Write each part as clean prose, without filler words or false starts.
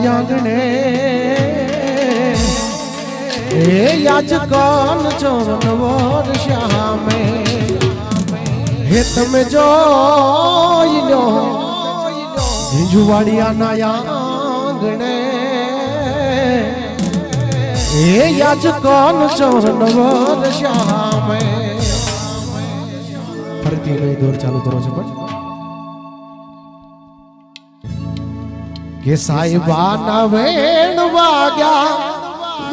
आंगणे आज कौन चोर श्यामे हे तमे जो जुवाड़िया ना आंगणे आज कौन चोर श्यामे फरती नहीं दौर चालू करो छे पण के साहिबा ना वेण वाग्या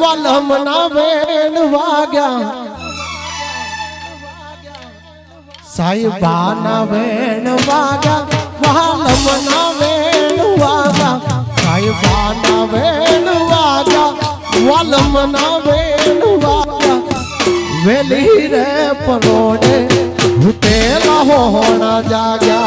वलम ना वेण वाग्या साहिबा ना वेण वाग्या वलम ना वेण वाग्या साहिबा ना वेण वाग्या वलम ना वेण वाग्या वेली रे परोड़े हुतेला होना जाग्या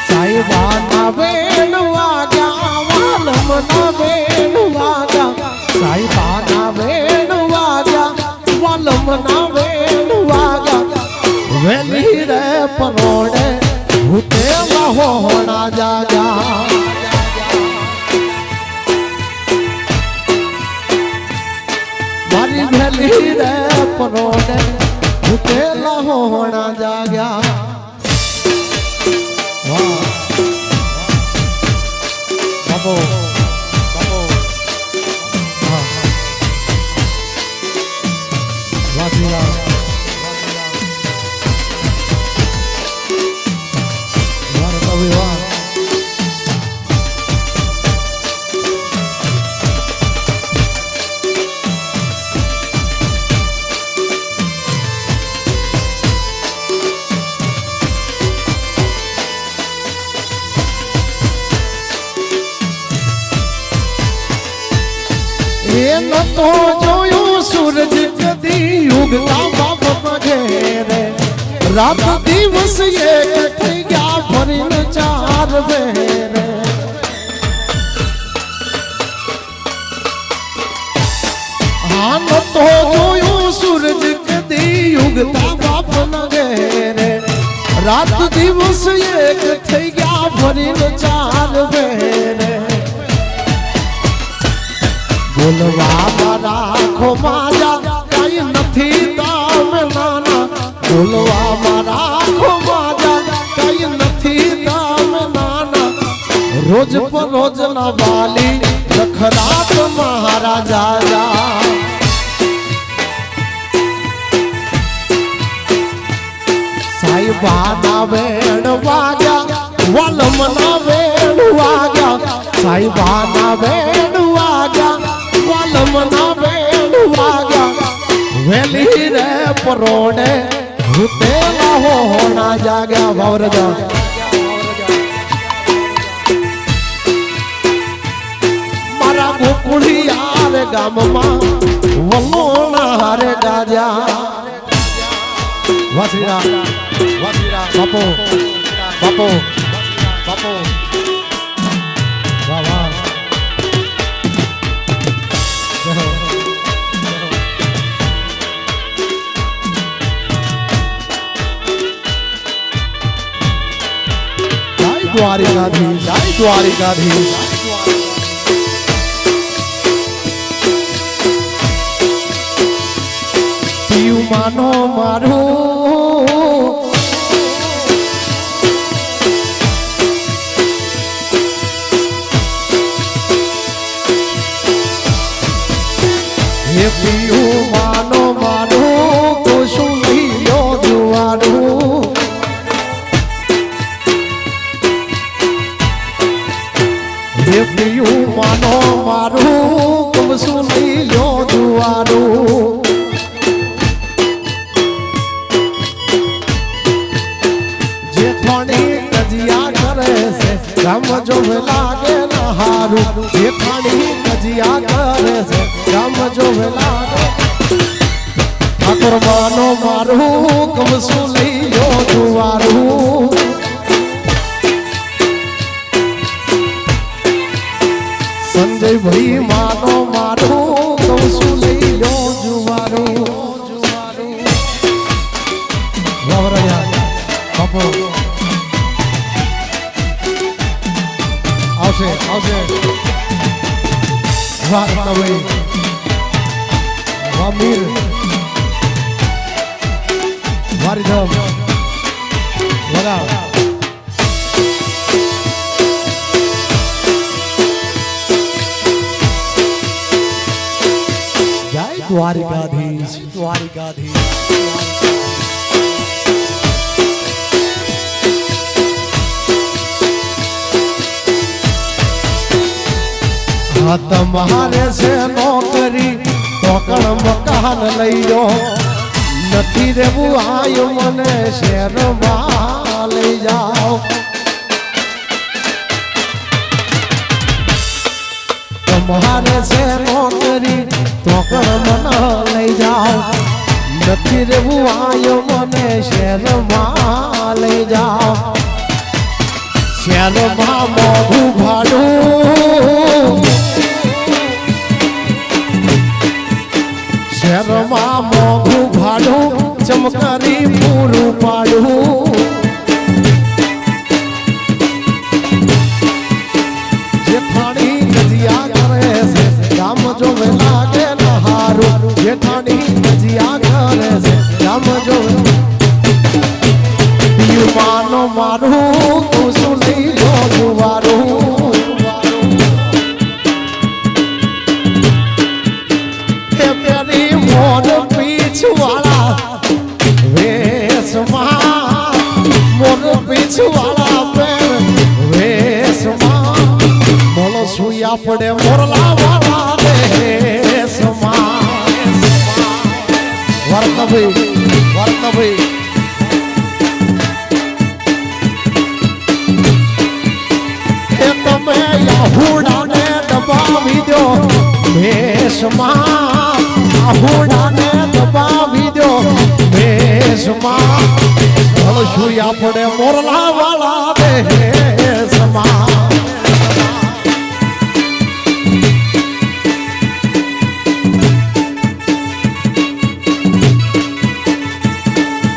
साहिबा वेण वाग्या वलम ना वेण वाग्या साहिबा ना वेण वाग्या वलम ना वेण वाग्या वेली रे परोड़े हुतेला होना जाग्या मारी वेली रे परोड़े हुतेला होना जाग्या बाबो बाबो हाँ वासिला वार कवि वार न तो जोयो सूरज कदी उगता बाप घेरे रात दिवस एक थी गया फरिन चार बेरे हाँ न तो जोयो सूरज कदी उगता बाप घेरे रात दिवस एक थी गया फरिन चार बेरे बोलवा राखो माजा कई नथी दाम नाना बोलवा राखो माजा कई नथी दाम नाना रोज पर रोज ना वाली रखरात महाराजा जा साहिबा ना वेण वाग्या वलम ना वेण वाग्या साहिबा ना वेण वाग्या वलम ना वेण वाग्या वेली रे परोड़े हुतेला होना जाग्या भावरजा मारा गोकुळिया रे गाम मां वलोना रे गाजा वासीरा बापो बापो बापो वाह वाह द्वारिकाधीश जय द्वारिकाधीश पीयू मानो मारू हे पीयू मानो मारू कुसुमी लो जुआरू हे पीयू मानो मारू कुसुमी लो जुआरू जेठानी कजिया करे से राम जो लागे ना हारू जेठानी कजिया करे से राम जो लागे ठाकुर मानो मारू कुसुमी लो जुआरू संजय भाई मानो मारू कौशल लो जुवारो વર્તવે વામીર વારીધમ વગા જય દ્વારિકાધીશ દ્વારિકાધીશ તમારે છે નોકરી તોકણ મકાન લઈ લો નથી રેવું આયો મને શહેરમાં લઈ જાઓ તમારે છે નોકરી તોકણ મને લઈ જાઓ નથી રેવું આયો મને શહેરમાં લઈ જાઓ શહેરમાં મોઢું ભાડું શહેરમાં મોઘું ભાડું ચમકારી પૂરું પાડું જેઠાણી ગજિયા કરે છે ગામ જોવે લાગે નહારું જેઠાણી ગજિયા કરે છે ગામ જોવે માનો મારું તું શું લઈ લો જુવારું મોર પીછવાળા વેશમાં મોર પીછવાળા પેર વેશમાં મોલો સુયા પડે મોરલા વાળા દેશમાં વર્તભાઈ એ તમે યાહુડાને દબાવી દો વેશમાં આહુડાને દબાવી દો દેશમાં સુયા પડે મોરલા વાળા દેશમાં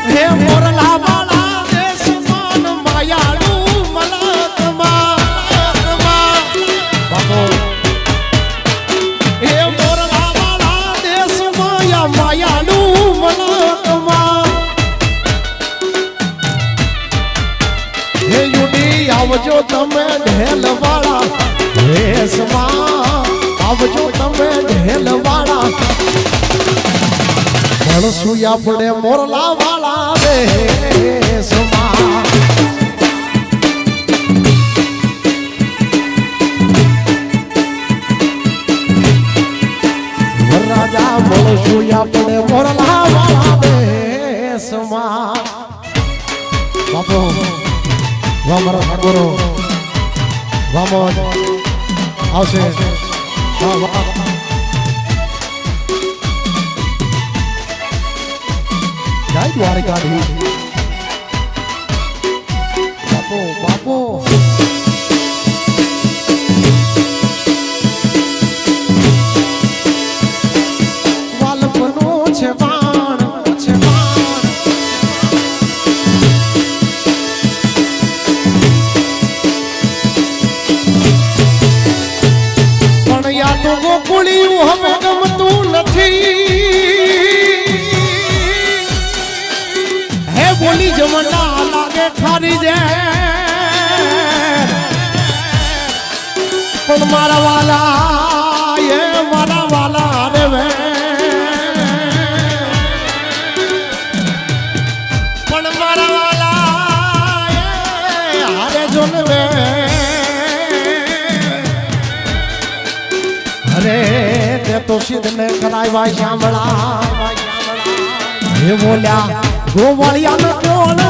હે મોરલા વાળા દેશમાં માયાળું મલકમાં બાપો હે માયાલું મલકમાં હે યુડી આવજો તમે ઢેલ વાળા વેશમાં આવજો તમે ઢેલ વાળા ભણસુયા પડે મોરલા વાળા દેશમાં રાજા ભણસુયા પડે મોરલા વાળા દેશમાં બાપો વામરો ઠાકોરો વામો આવશે જય દ્વારિકાધીશ બાપો વાલપનો છે બાણ પણ યા તો ગોકુળિયું હવે ગમતું નથી હે બોલી જમના લાગે ખારી જાય પણ મારા વાલા રે વે પણ મારા વાલા હારે જોને વે અરે તે તો સિદ્ધ ને કરાવ્યા શામળા હે બોલ્યા ગોવાળિયા ને કોણ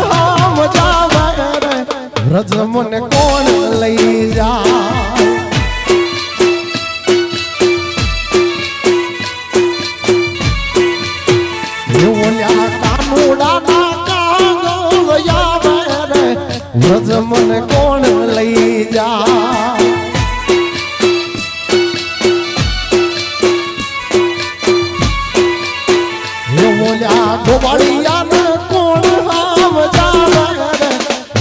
મજાવે રે વ્રજ મને કોણ લઈ જા બોલ્યા કાનુડા ના કાંગયા રે વ્રજ મને કોણ લઈ જા બોલ્યા ગોવાળિયા ને કોણ મજાવે રે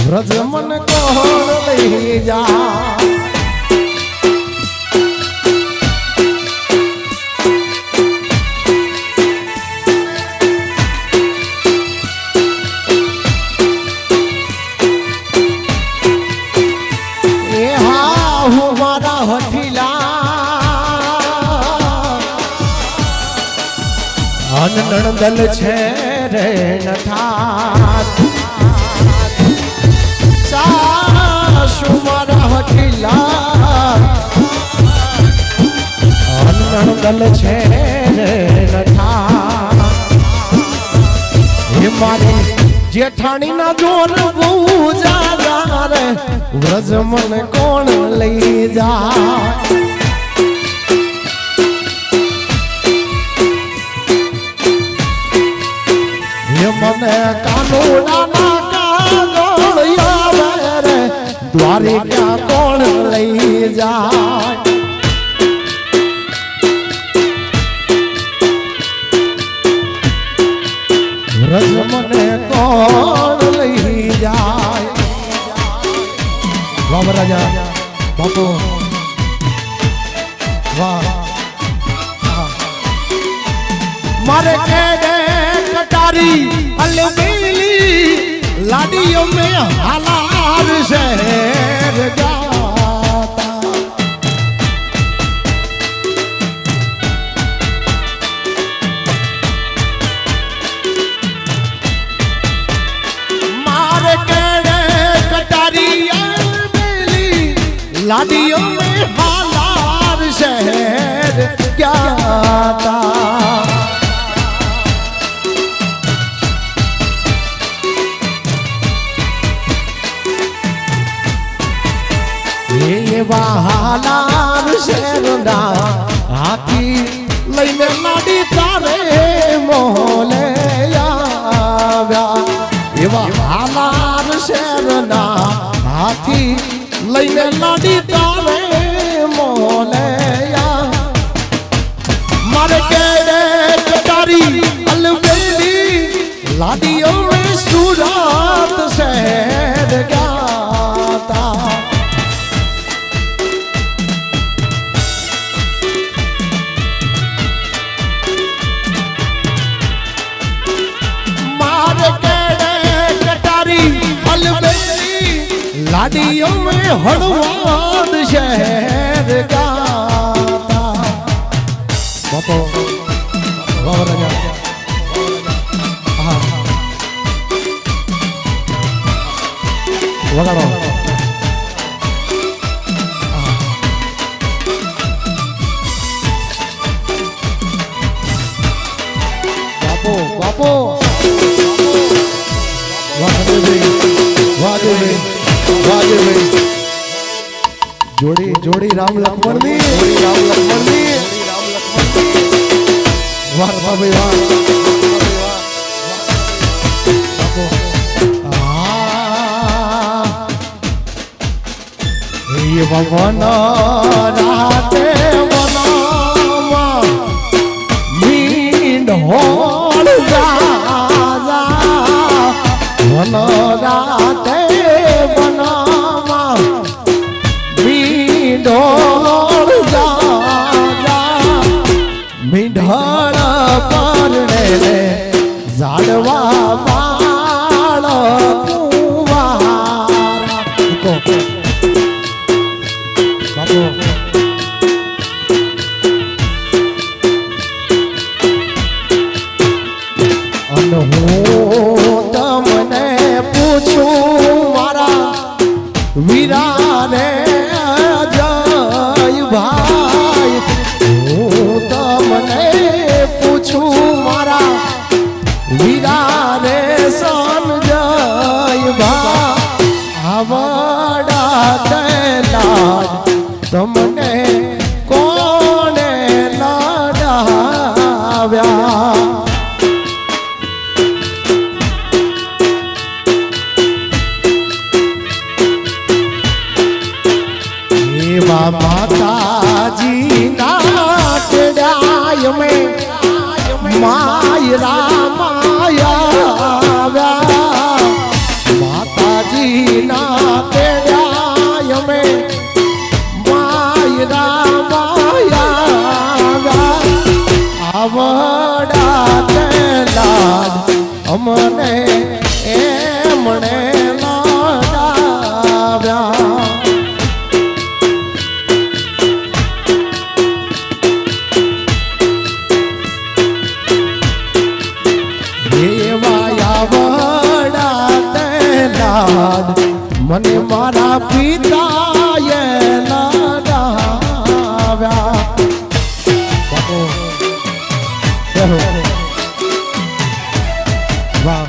વ્રજ મને કોણ લઈ જા અનનણદલ છે રે નઠા સાસુ મારા હઠીલા અનનણદલ છે રે નઠા હે મારી જેઠાણી ના જોર બહુ જાગા રે વ્રજ મને કોણ લઈ જા મને કાનોડા ના કાગળ આવે રે દ્વારિકા કોણ લઈ જાય વ્રજ મને કોણ લઈ જાય વાહ રાજા બાપુ વાહ મારે કે કટારી अलबेली लाडियों में हालार शहर गाता मार केड़े कटारी अलबेली लाडियों में हालार शहर गाता હાલાર શેરના હાથી લઈને લાડી તારે મોલે આવ્યા એવા હાલાર શેરના હાથી લઈને લાડી તારે મોલે મારે કેડે કટારી અલબેલી લાડીઓ સુરત શહેર ગાતા लाडियों में हड़वाद शहर गाता बापो बाबा राजा वगाड़ो बापो बापो जोड़ी जोड़ी राम लक्ष्मण दी वाह भाई वाह ये भवन राते वनामा मींड होड़ जा वन राते वनामा मींढोळ मींढळ परणे झाडवा बाळ कुवारा बापू अन હું તમને પૂછું મારા વીરા રે भाई હું તમને પૂછું મારા વીરા રે સંજય ભા આવડા તેલા તમને કોણે લડાવ્યા माताजी नाटड़ाय में मायरा माया माताजी नाटड़ाय में मायरा माया आवड़ा तेला अमने एमणे लाडाव्या લાડ મને મારા પિતાએ લડાવ્યા બાપુ વાહ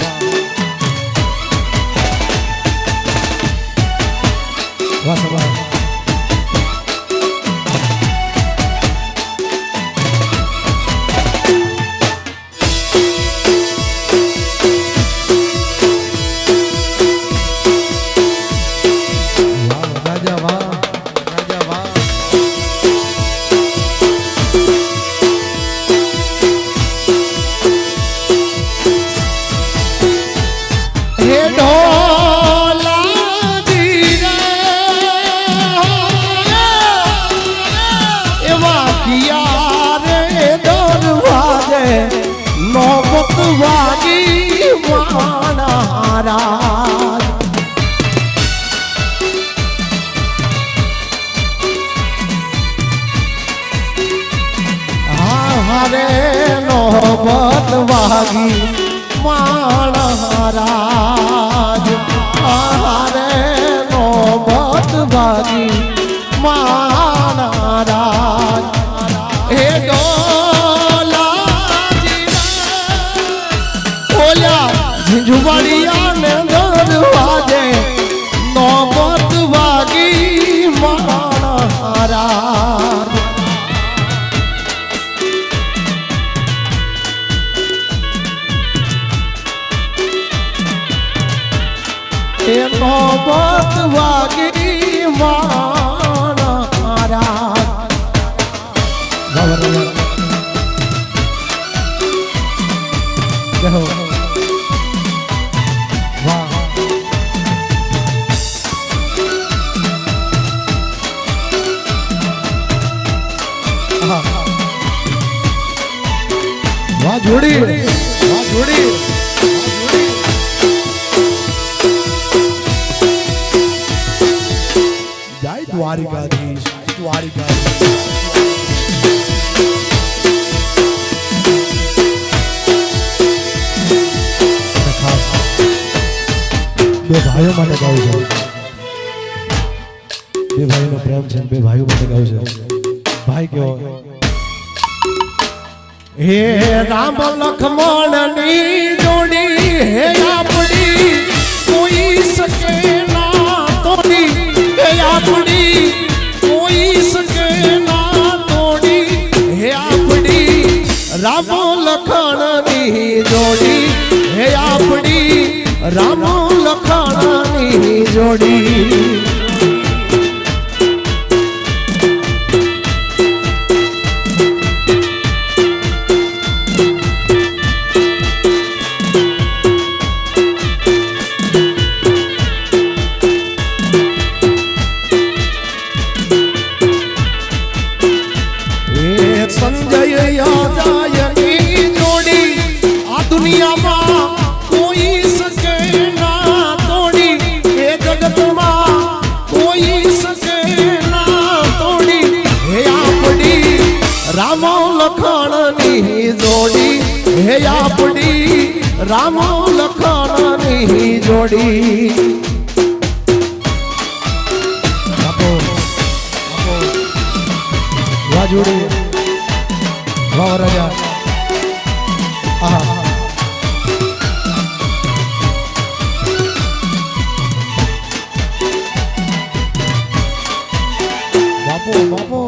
વાહ વાહ વાગી માણરાજ હારે નોબત વાગી માણરાજ હે ઓલા ઝીંઝુવાડિયા ને દરવાજે નોબત વાગી માણરાજ નોબત વાગી મારા વાહ જોડી વાહ જોડી દ્વારિકાધીશ બે ભાઈઓ માટે ગાઉં છું બે ભાઈનો પ્રેમ છે બે ભાઈઓ માટે ગાઉં છું ભાઈ કેવો હે રામ લખમણ ની જોડી હે આપણી કોઈ શકે ના તોડી હે આપણી કોઈ શકે ના તોડી હે આપણી રામ લખણ ની જોડી હે આપણી રામ લખણ ની જોડી હે આપણી રામ લખણ ની જોડી વાહ જોડી વાહ રાજા આહા બાપો બાપો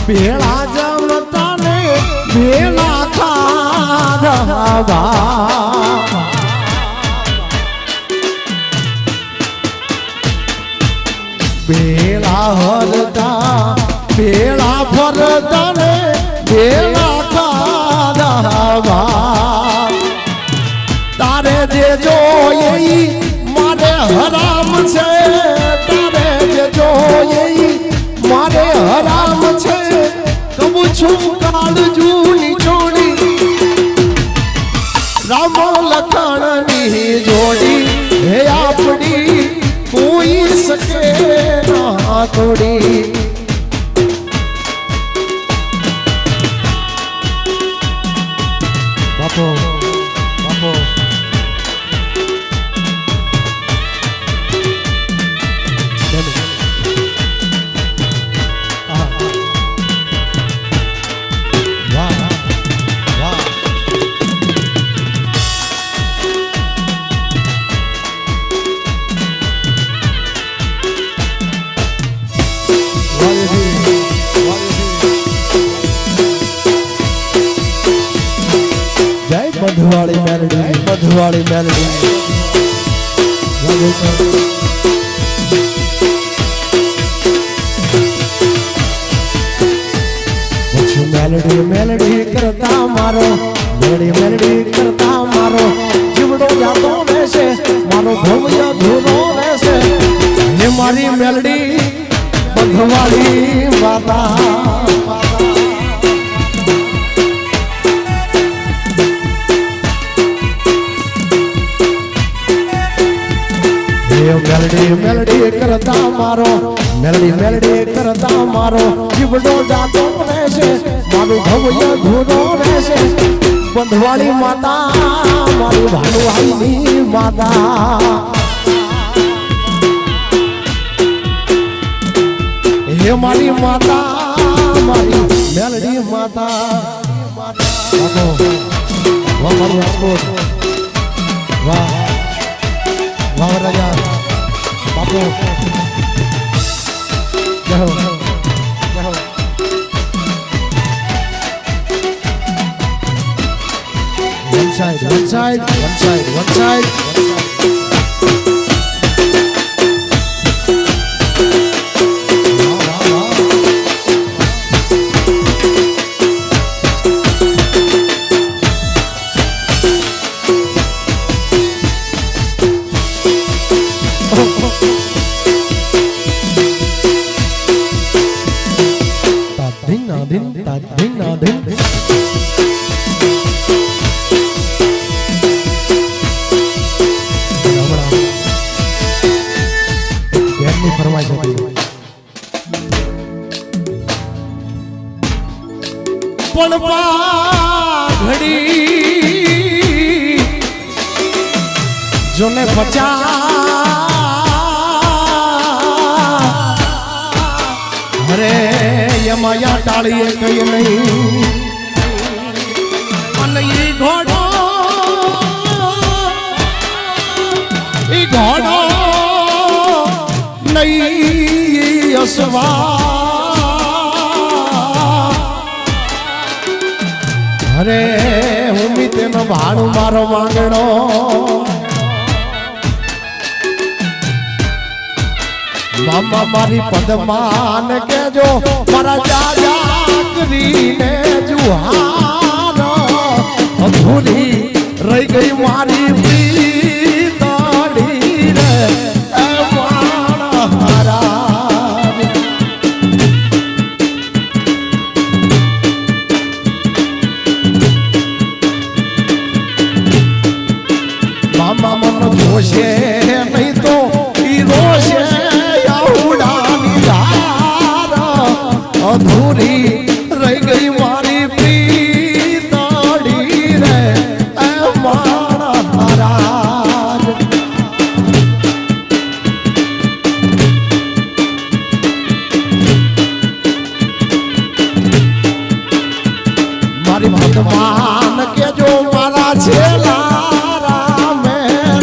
ભેળા જમતા ને ભેળા ખાધા ભેળા હરતા ભેળા ફરતા ને ભેળા ખાધા તારે જે જોઈએ મારે હરામ છે તારે જે જોઈએ મારે હરામ છે કબું છું કાળજુની છોડી માવડી બાપો બાપો मधुवाड़ी मेलडी मेलडी मेलडी करता मारो मेलडी करता मारो जीवड़ो जातो वैसे मारो भव्य धूनो वैसे ये मारी मेलडी मधुवाड़ी माता मेलडी मेलडी करता मारो मेलडी करता मारो जीवड़ो जातो रहसे मारो भव्य धूनो रहसे बंधवाड़ी माता मारी भानुआईनी माता हे मारी माता मारी मेलडी माता बाबो वाह मारू राजकोट वाह वाह राजा बापू जय हो one side घड़ी जोने बचा अरे ये माया टाळीए कई नहीं अनई घोड़ो नहीं असवा अरे उम्मी तेनो भाड़ू मारो मांगणो मामा मारी पदमान के जो मारा जाजा करीने जुहानो अधूरी रह गई मारी प्रीतड़ी रे ए माना हरा मामा मन जोशे नहीं तो ई रोशे अधूरी रह गई मारी प्रीतड़ी रे ए माना महाराज मारी भगवान के जो मारा छेला राम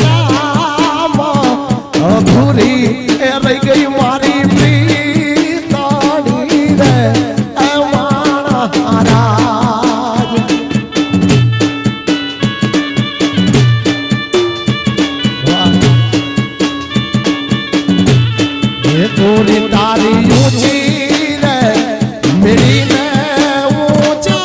राम अधूरी रह गई मारी पूरी तारी ऊंची रे मेरी ने ऊंचा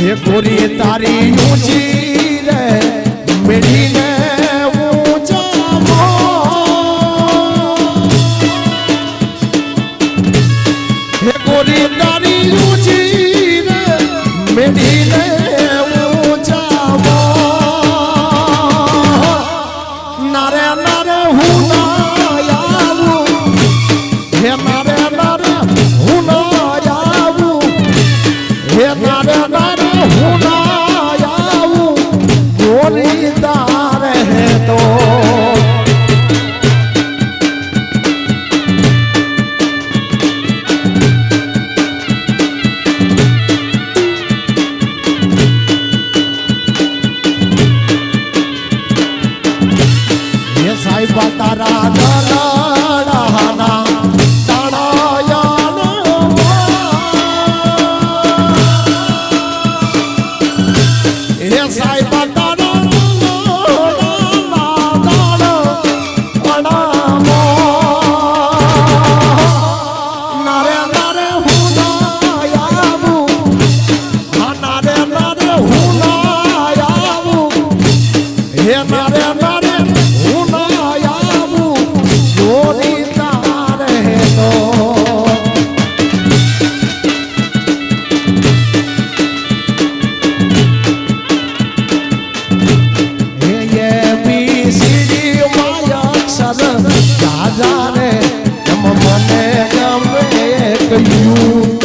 ये पूरी तारी ऊंची रे मेरी ने ऊंचा ભાયું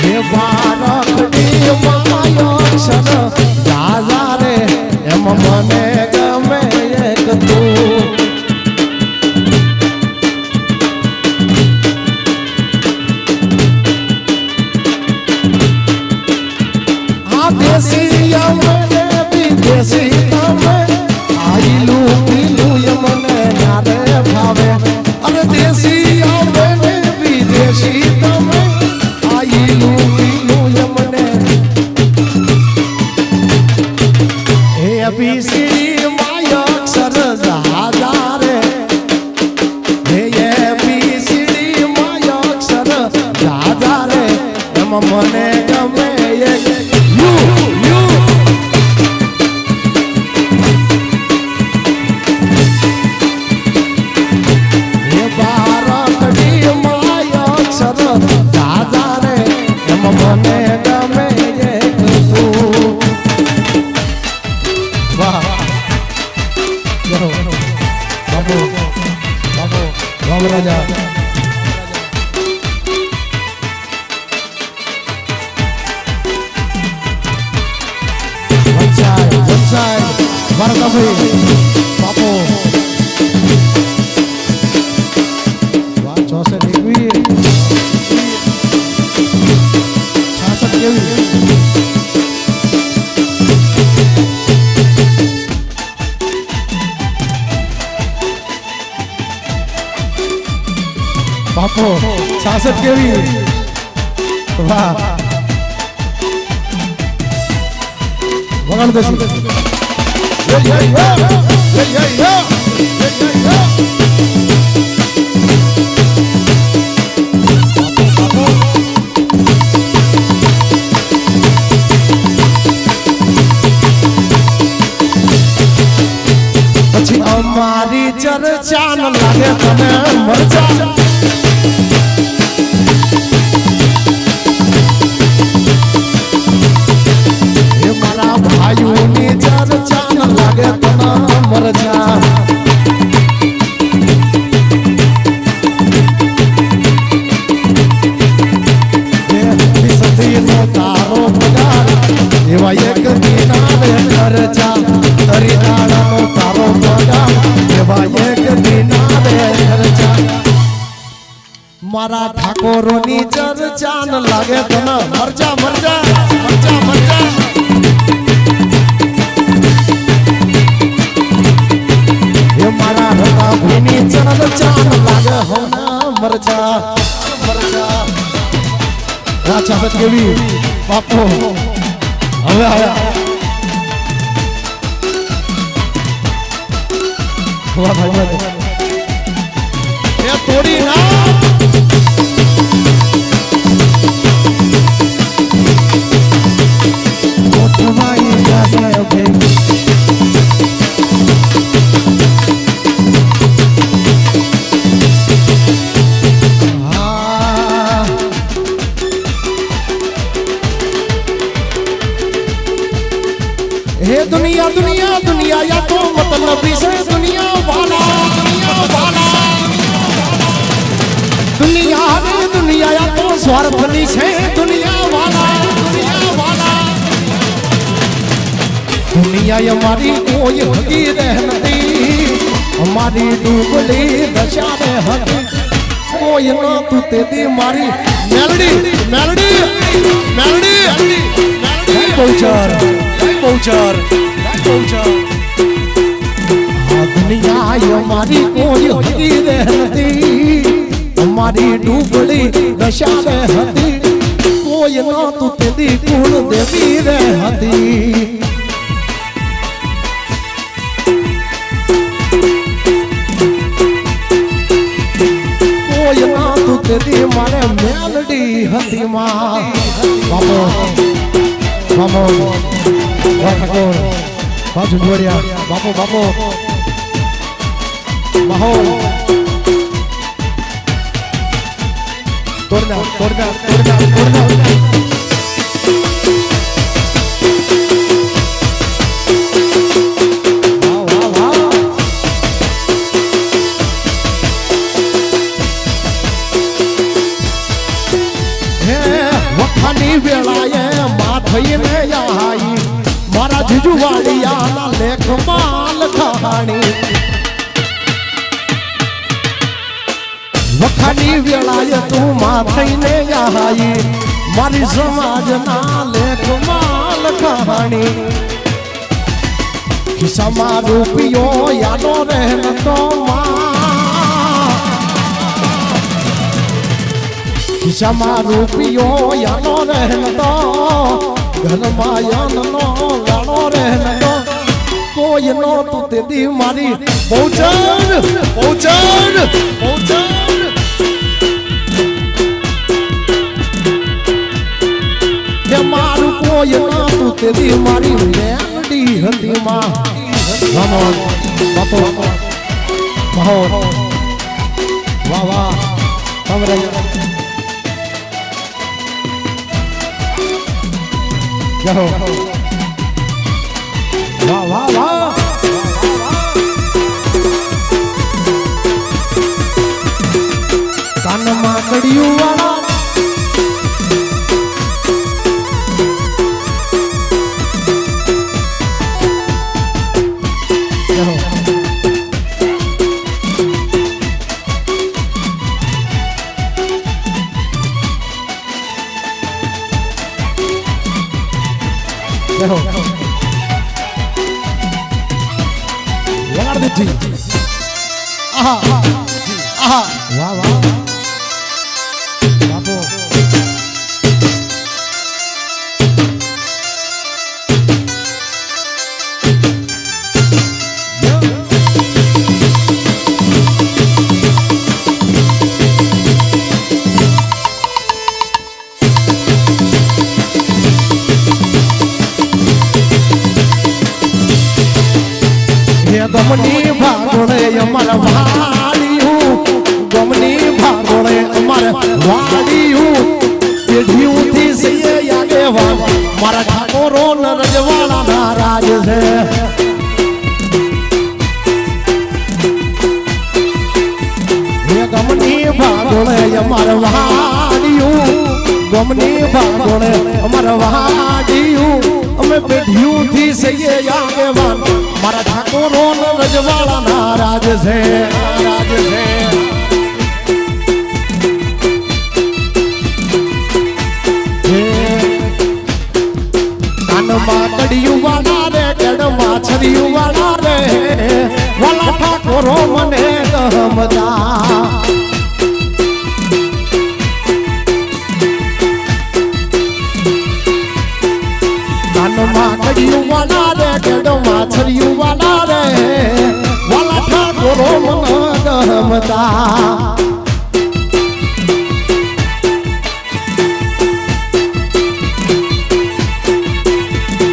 હે બાળકડી માયો અક્ષર રાજા રે એમ મને ગમે એક તું દેશી મને વિદેશી તમે આઈલું પીલું મને યારે ભાવે અરે દેશી મને વિદેશી તમે આઈલું પીલું મને હે અભિશ્રી માય અક્ષર રાજા રે હે અભિશ્રી માય અક્ષર રાજા રે એમાં મને ગમે બાપો વાત 64 કેવી બાપો 66 કેવી વાહ વગાડ દેશું પછી અમારી ચર્ચા ન લાગે તને મરજા એ મારા ભાઈઓની ચર્ચા ન લાગે તને મરજા તારો પગાર એવા એક દિના રે ખર્ચા તરી દાડાનો તારો પગાર એવા એક દિના રે ખર્ચા મારા ઠાકોરોની ચર્ચા ન લાગે તને મરજા મરજા મરજા મરજા એ મારા રતા ભીની ચર્ચા ન લાગે હોના મરજા મરજા રાજા સચ કેવી બાપો હવે આયા વાહ ભાઈ એ તોડી ના કોટવાઈ જાસે ભાઈ हे दुनिया दुनिया दुनिया या तो मतलब से दुनिया वाला दुनिया रे दुनिया या तो स्वार्थनी से दुनिया वाला दुनिया हमारी कोई हकी रहती हमारी डूबली दशा रे हकी कोई ना तू तेरी मारी मेलडी मेलडी मेलडी पहुंचार पहुंचार पहुंचार दुनिया हमारी कोई हकी रहती हमारी डूबली दशा रे हती कोई ना तू तेरी कुल देवी रहती कोई ना तू तेरी मारे मेलडी हती मां बाबो बाबो ठाकुर बाजू बोरिया बापो बापो माहौल तोड़ना तोड़ना तोड़ना तोड़ना वाह वाह રાણી વખાની વેળાએ તું માં થઈને આઈ મારી સમાજના લેખમાં લખાણી ખિસ્સામાં રૂપિયો યાદો રહેતો માં ખિસ્સામાં રૂપિયો યાદો રહેતો ઘરમાં યાનનો ગાળો રહેતો કોઈ નો તું તે દી મારી પહોંચણ પહોંચણ પહોંચણ હે મારું કોઈ ના તું તે દી મારી મેલડી હતી માં વાહ બાપો વાહ વાહ વાહ તમારે જાઓ વાહ વાહ વાહ કાનમાં કડિયું વાળા વગાડ દીધી આહા આહા વાહ વાહ બાપો ગમની ભાગોળે અમાર વાડીયું ગમની ભાગોળે અમાર વાડીયું પેઢીઓથી સઈએ આગેવાન મારા ઠાકોરો ન રજવાડા નારાજ છે હે ગમની ભાગોળે અમાર વાડીયું ગમની ભાગોળે અમાર વાડીયું અમે પેઢીઓથી સઈએ આગેવાન મારા ઠાકોરો રજવાડા નારાજ છે નારાજ છે કાનમાં કડિયું વાળા રે ગઢમાં છરિયું વાળા રે વાલા ઠાકોરો મને ગમતા કાનમાં કડિયું વાળા રે ગઢમાં છરિયું વાળા રે વાલા ઠાકોરો મને ગમતા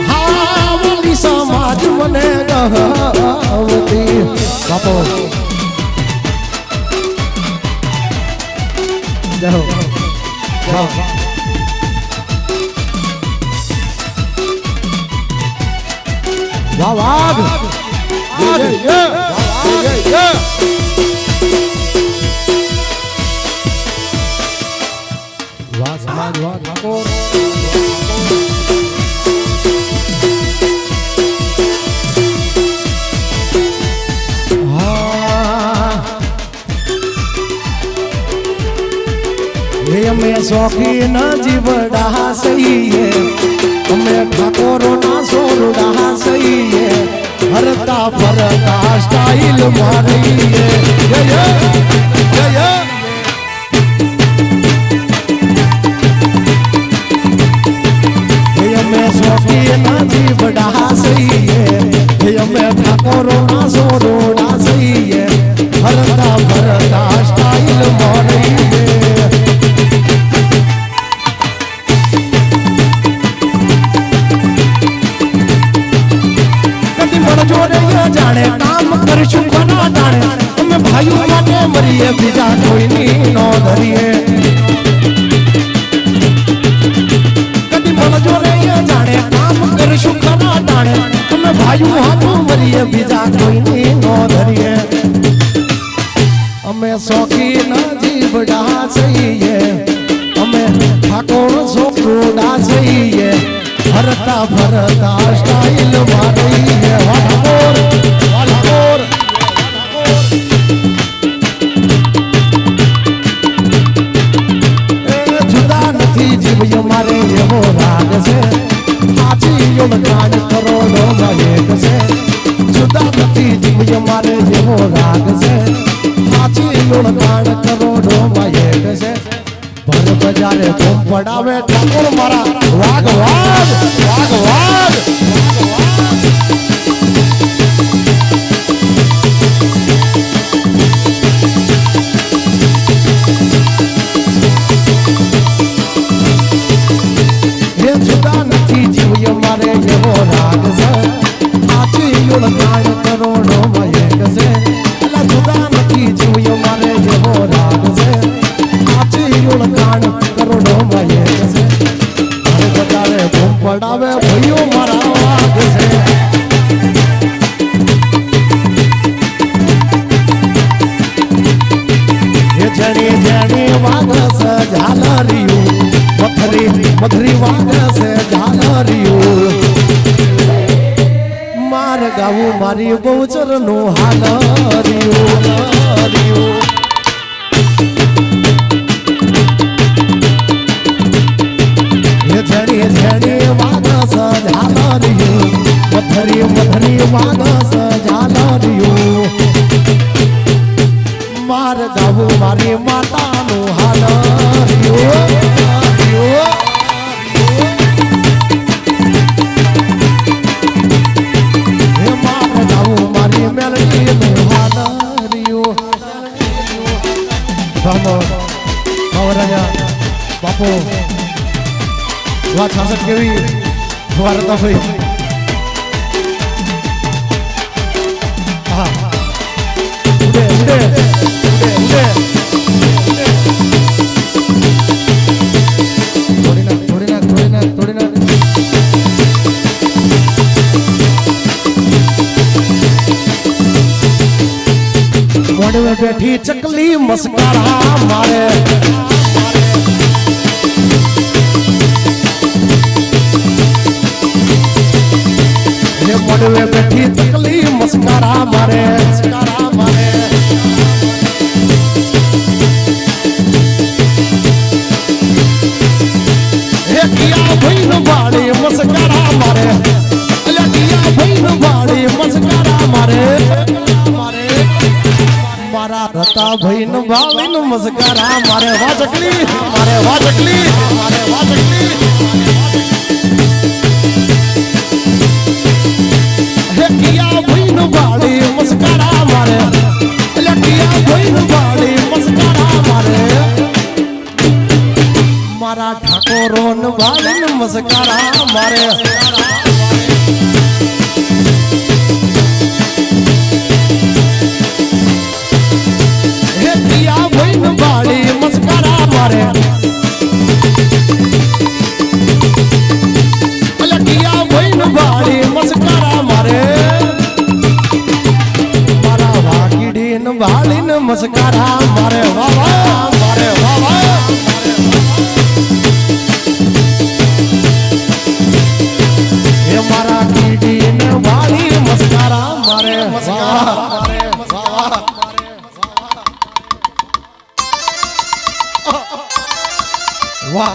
હા વાલી સમાજ મને ગમતી બાપો જાઓ જાઓ વાહ વાહ વાહ સમાજ વાહ ઠાકોર અમે શોખીન જીવડા સહીએ અમે ઠાકોરો ના સોરડા સહીએ હરતા ફરતા સ્ટાઇલ મારીએ જય જય જય અમે શોખીન જીવડા સહીએ અમે ઠાકોરો ના સોરડા સહીએ હરતા ફરતા સ્ટાઇલ મારીએ જાણે કામ કરશું કોના જાણે અમે ભાઈઓ માટે મરીએ બીજા કોઈની નો ધરીએ કદી મળજો રે જાણે કામ કરશું કોના જાણે અમે ભાઈઓ હાથું મરીએ બીજા કોઈની નો ધરીએ અમે શોખીન જીવડા છીએ અમે ઠાકોર છોકરોડા છીએ હરતા ફરતા સ્ટાઇલ મારીએ વાહ ઠાકોર राग से हाची ओळखाण करोड़ो में एक से भर बजारे धूम पड़ावे ठाकुर मारा वाग वाग वाग वाग ये जुदा नहीं जीव मारे ये वो राग से हाची ओळखाण करोड़ो में एक से अला जुदा नहीं जीव मारे ये वो राग से ओळखाण करोड़ो में एक से भर बजारे धूम पड़ावे भयो मारा वाग से ये जड़ी जड़ी वाग से झालरियो मथरी मथरी वाग से झालरियो मार गाऊ मारी बहुचर नो हालरियो हालरियो झड़ी झड़ी वाग झालरियो मथरी मथरी वाग झालरियो मार गाऊ मारी माता नो हालरियो मार गाऊ मारी मेलडी नो हालरियो बापू વાત હાસત કેવી વાર્તા ભાઈ હા ઉડે ઉડે ઉડે ઉડે તોડી નાખ મોઢે બેઠી ચકલી મસ્કારા મારે मोड़वे बैठी तकली मस्कारा मारे किया भैन बाड़ी मस्कारा मारे किया भैन बाड़ी मस्कारा मारे मारा रता भैन बाड़ीन मस्कारा मारे वाह चकली मारे वाह चकली मारे वाह चकली किया भैन बाड़ी मस्कारा मारे किया भैन बाड़ी मस्कारा मारे मारा ठाकोरोन बाड़ीन मस्कारा मारे किया भैन बाड़ी मस्कारा मारे किया भैन बाड़ी मस्कारा मारे वालीन मस्कारा मारे वावा मारे वावा ये मारा कीड़ीन वाली मस्कारा मारे मस्कारा मारे वावा वाह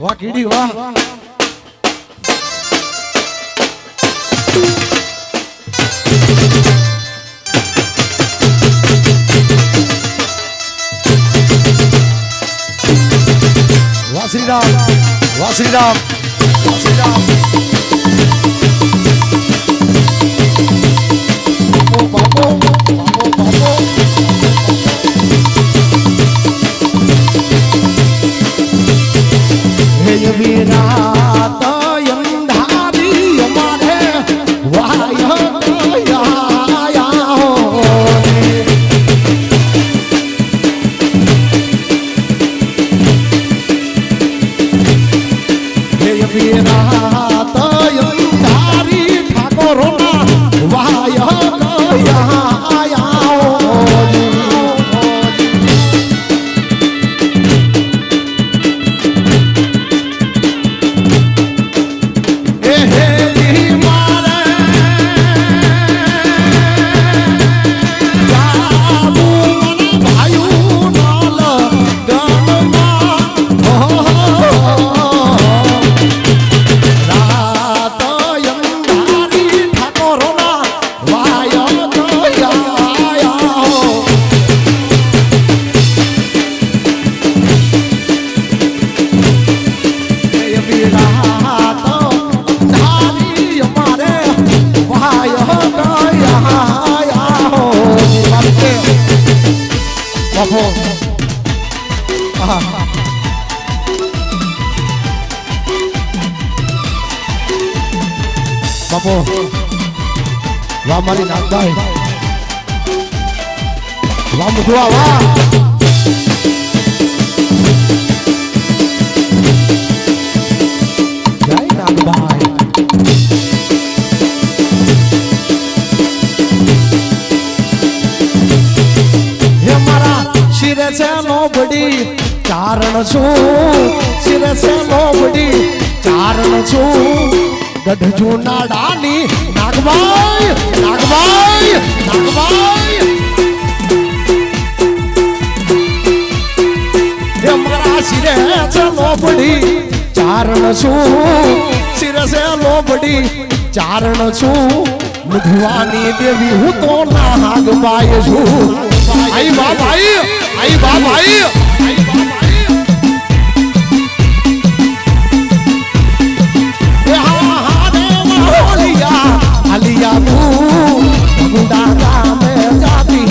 वाह कीड़ी वाह श्री राम वाह श्री राम वाह श्री राम बापो बापो बापो हे वीरा तयंधारी हमारे वाह બાપો બાપો વાહ મારી નાગભાઈ વાહ મુધવા વાહ જય નાગભાઈ હે મારા શિરે છે નોબડી ચારણ છું શિરે છે નોબડી ચારણ છું ગઢ નાડાની નાગભાઈ નાગભાઈ નાગભાઈ હે મારા શિરે છે નોબડી ચારણ છું શિરે છે નોબડી ચારણ છું મધુવાની દેવી હું તો નાગભાઈ છું આઈ બા ભાઈ આઈ બા ભાઈ अलिया गुंडा में जाती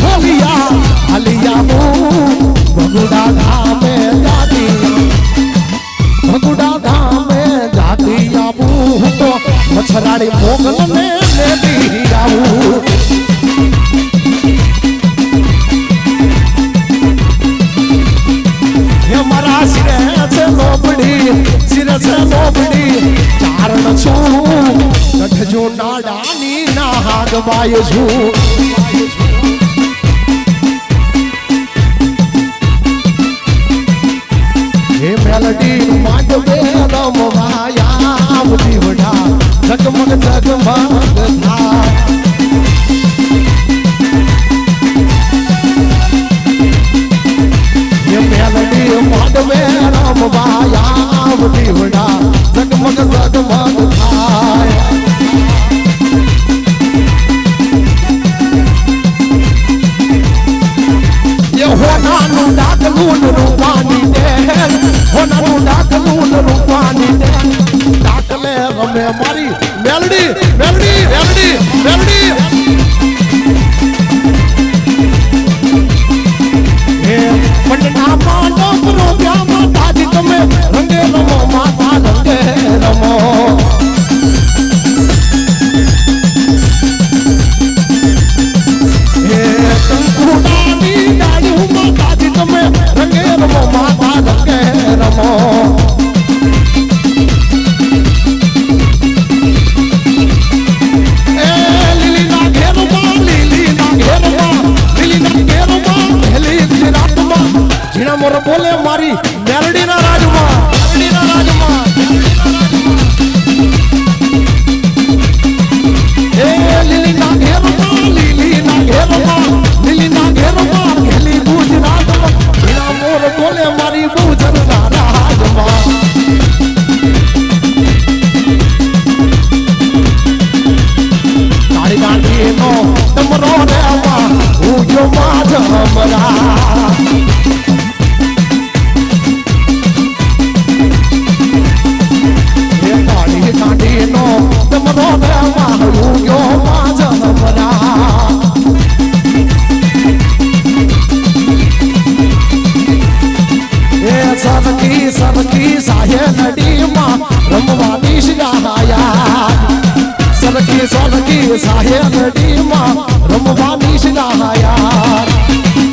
होलिया अलिया गुंडा में जाती गुंडा में जाती तो मछराड़ी मोगल में लेती आऊं हमारा सिरे से लोबड़ी चारण છું ગઢજો નાડાની નાગબાઈ છું હે મેલડી માંડવે રમવાયા દીવડા જગમગ જગમગ થાય હે મેલડી માંડવે રમવાયા દીવડા જગમગ જગમગ થાય ये होनाનું ડાકલું રૂપાની દે હોનાનું ડાકલું રૂપાની દે ડાકલે રમે મારી મેલડી મેલડી મેલડી મેલડી હે પટના માંડો પ્રો પ્યામા તાજી તમે રંગે રમો માતા રંગે રમો હે કંકુડાની ડાળી માતાજી તમે રંગે રમો માતા રંગે રમો એ લીલીના ઘેરમાં લીલીના ઘેરમાં લીલીના ઘેરમાં હેલી ગુજરાતમાં જીણા મોર બોલે મારી મેલડીના રાજમાં મેલડીના રાજમાં એ લીલીના ઘેરમાં લીલીના ઘેરમાં લીલીના ઘેરમાં હેલી ગુજરાતમાં જીણા મોર બોલે મારી બુજરના રાજમાં તારી ગાંઠીનો તમરો રેવા હું જો માજ હમરા કાઢીનો તમરો રેવા હું જો માજ હમરા એ સરકી સરકી સાહે નડીમાં રમવાની શિગાયા સરકી સરકી સાહે નડીમાં રમવાની શિગાયા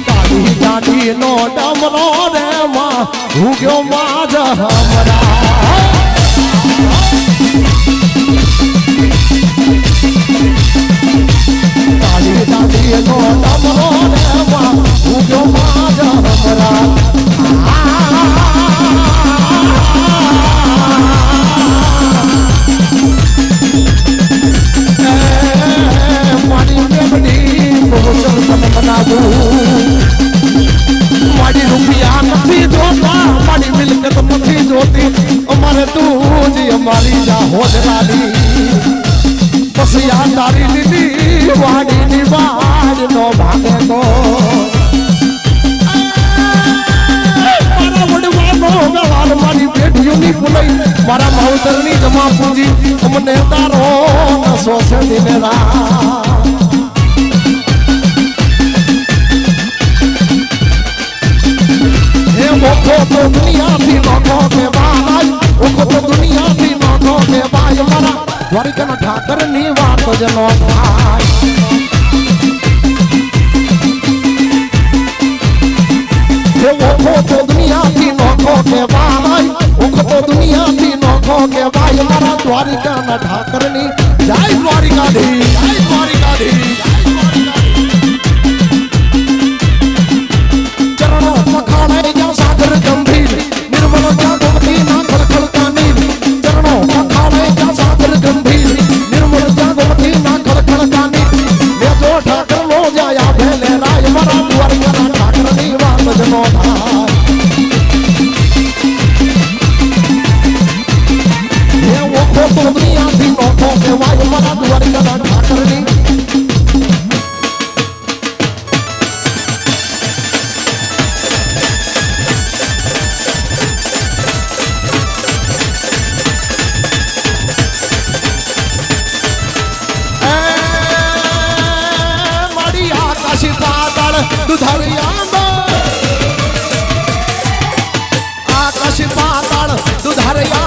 કાઢી કાઢીનો ડમરો રેવા હું ગયો માજ હમરા કાઢી કાઢીનો ડમરો રેવા હું ગયો માજ હમરા મારી રૂપિયા નથી જોતા મારી મિલકત નથી જોતી અમારે તું જ અમારી જા હોદરાની બસ યા તારી લીલી વાડીની વાડ નો ભાગે તો મારા વડવાનો ગવાલ મારી પેઢીઓની પુલઈ મારા માવતરની જમા પૂજી અમને તારો શોષણ દિનેરા દ્વારિકાના ઠાકરની વાત જ ન થાય ઓખો તો દુનિયાથી નોખો કહેવાય ઓખો તો દુનિયાથી નોખો કહેવાય મારા દ્વારિકાના ઠાકરની જય દ્વારિકાધીશ જય દ્વારિકાધીશ ચરણો પખાડે જ્યાં સાગર ગંભીર નિર્મળ જ્યાં ગોમતી ના ખળખળતા નીર ચરણો પખાડે જ્યાં સાગર ગંભીર નિર્મળ જ્યાં ગોમતી ના ખળખળતા નીર મે જો ઠાકર નો જાયા ભેલે રાય મારા દ્વારિકાના ઠાકરની વાત જ નો થાય હે ઓખો તો દુનિયાથી નોખો કહેવાય મારા દ્વારિકાના ઠાકરની आकाश पाताल दुधारिया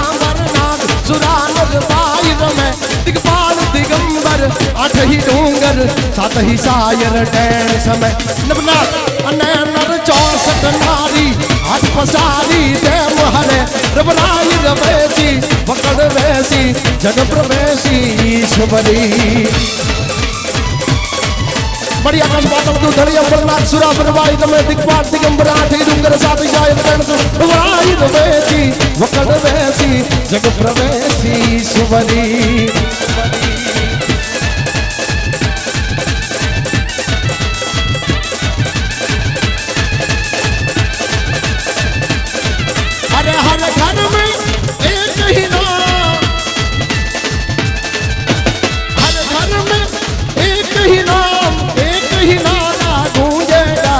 नाग सुरानर बाहिर में दिग्पाल दिगंबर आठ ही डूंगर सात ही सायर डैन समय नवनाथ अने नर 64 नारी हाथ पसारी देव हरे रबराई रवेसी पकड़ वैसी जग प्रवेशी ईश्वरी बड़ी आकाश पाताल दुधरिया बरनाथ सुरा बरवाई रमे दिग्पाल दिगंबर आठ ही डूंगर सात ही सायर डैन रबराई रवेसी पकड़ वैसी जग प्रवेशी ईश्वरी अरे हर घर में एक ही नाम हर घर में एक ही नारा गूंजेगा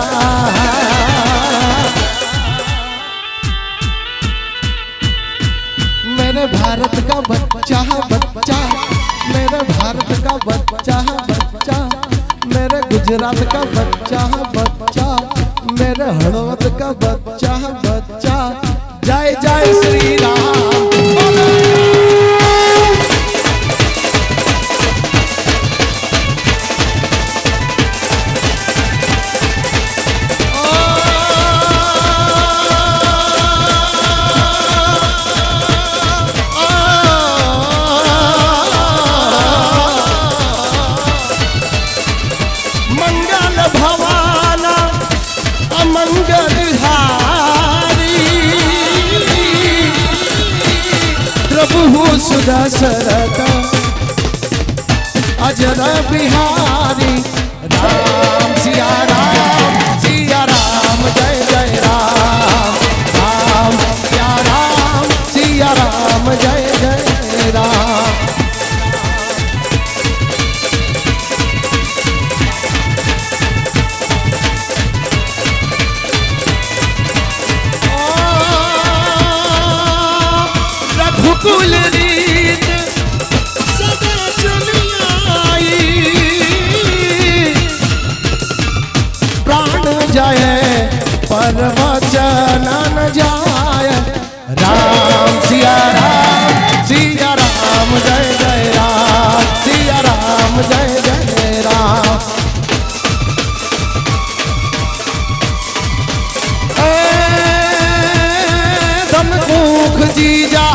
मेरे भारत का बच्चा बच्चा मेरे भारत का बच्चा बच्चा मेरे गुजरात का बच्चा बच्चा मेरे हड़ौद का बच्चा बच्चा जय जय श्री राम मंगल भवाना अमंगल हारी प्रभु सुदशरथ अजर बिहारी राम सिया राम जय जय राम राम सिया राम जय जय राम रघुकुल रीत सदा चली आई प्राण जाए पर वचन न जाए राम सिया राम जय जय राम सिया राम जय जय राम धनकुख जीजा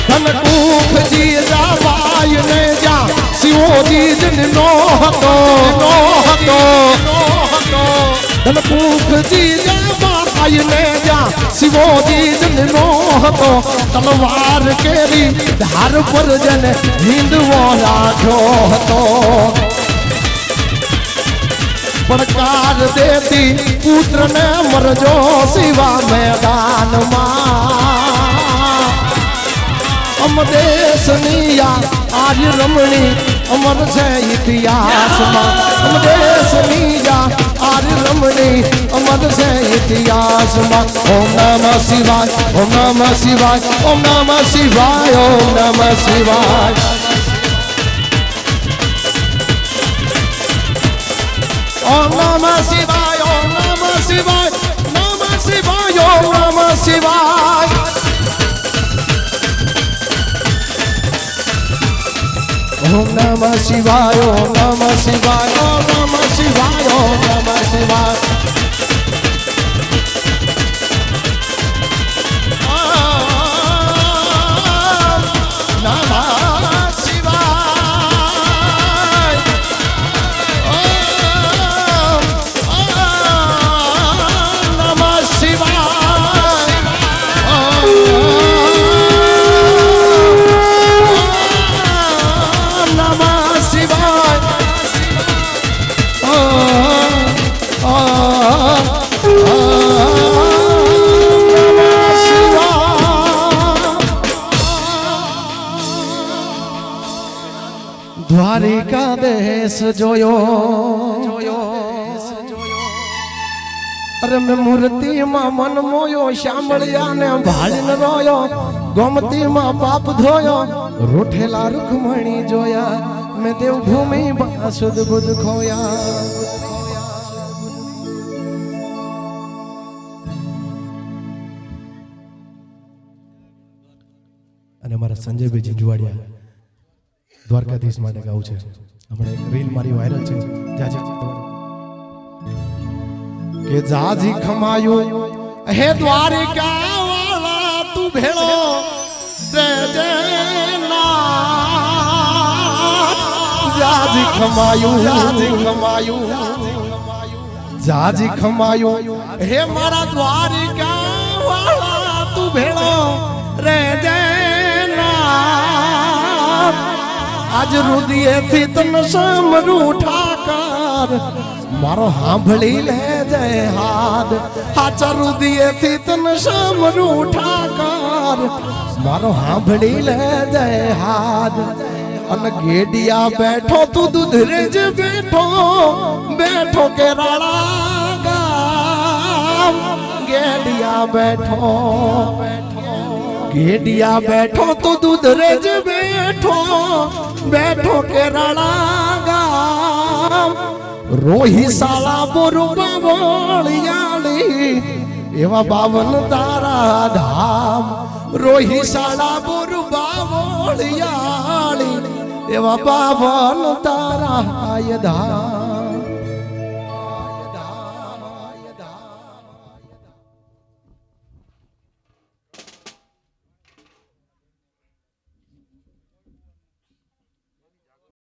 धनकुख जीजा बायने जा शिवो जीज नो हतो धनकुख जीजा बायने जा शिवो जीज नो हतो तलवार केरी धार पर जन हिंदवो राखो हतो पड़कार देती पुत्र ने मरजो शिवा मैदान अम देश निया आर्य रमणी अमर से इतिहास अम देश निया आर्य रमणी अमर से इतिहास ओम नमः शिवाय ओम नमः शिवाय ओम नमः शिवाय ओम नमः शिवाय ओम नमः शिवाय ओम नमः शिवाय नमः शिवाय ओम नमः शिवाय ઓમ નમઃ શિવાય ઓમ નમઃ શિવાય ઓમ નમઃ શિવાય ઓમ નમઃ શિવાય દ્વારિકા દેશ જોયો અરે મેં મૂર્તિમાં મન મોયો શામળિયા ને ભાળીને રોયો ગોમતીમાં પાપ ધોયો રોઠેલા રૂખમણી જોયા મેં દેવભૂમિ સુધ બુધ ખોયા અને મારા સંજયભાઈ જીંજવાડિયા દ્વારકાધીશ માટે ગાવું છે હમણાં એક રીલ મારી વાયરલ છે કે જાજી ખમાયું હે દ્વારિકા વાળા તું ભેળો જાજી ખમાયું હે મારા દ્વારિકા વાળા તું ભેળો રે આજ રુદિયેથી તન સમરૂ ઠાકર મારો સાંભળી લે જય હાદ હાચા રુદિયેથી તન સમરૂ ઠાકર મારો સાંભળી લે જય હાદ અને ગેડિયા બેઠો તું દુધરેજ બેઠો બેઠો કેરાળા ગામ ગેડિયા બેઠો ગેડિયા બેઠો તું દુધરેજ બેઠો બેઠો કેરાળા ગામ રોહી સાલા બોરુબા વળિયાળી એવા 52 તારા ધામ રોહી સાલા બોરુબા વળિયાળી એવા 52 તારા ધામ